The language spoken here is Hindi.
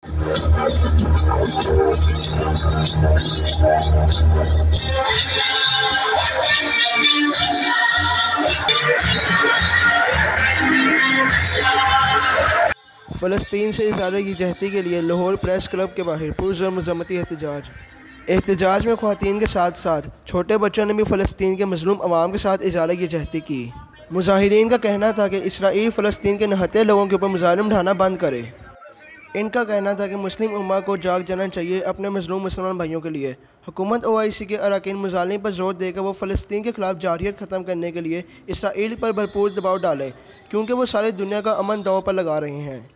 फ़लस्तीन से इज़ाले यकजहती के लिए लाहौर प्रेस क्लब के बाहर पुरज़ोर मज़म्मती एहतजाज में ख़वातीन के साथ साथ छोटे बच्चों ने भी फ़लस्तीन के मज़लूम अवाम के साथ इज़ाले यकजहती की। मुज़ाहिरीन का कहना था कि इसराइल फ़लस्तीन के निहत्थे लोगों के ऊपर मुज़ालिम ढाना बंद करे। इनका कहना था कि मुस्लिम उम्मा को जाग जाना चाहिए अपने मज़लूम मुसलमान भाइयों के लिए। हुकूमत OIC के अरकान मुज़ालिम पर जोर देकर वो फ़लस्तीन के ख़िलाफ़ जारहियत ख़त्म करने के लिए इसराइल पर भरपूर दबाव डालें, क्योंकि वो सारी दुनिया का अमन दांव पर लगा रहे हैं।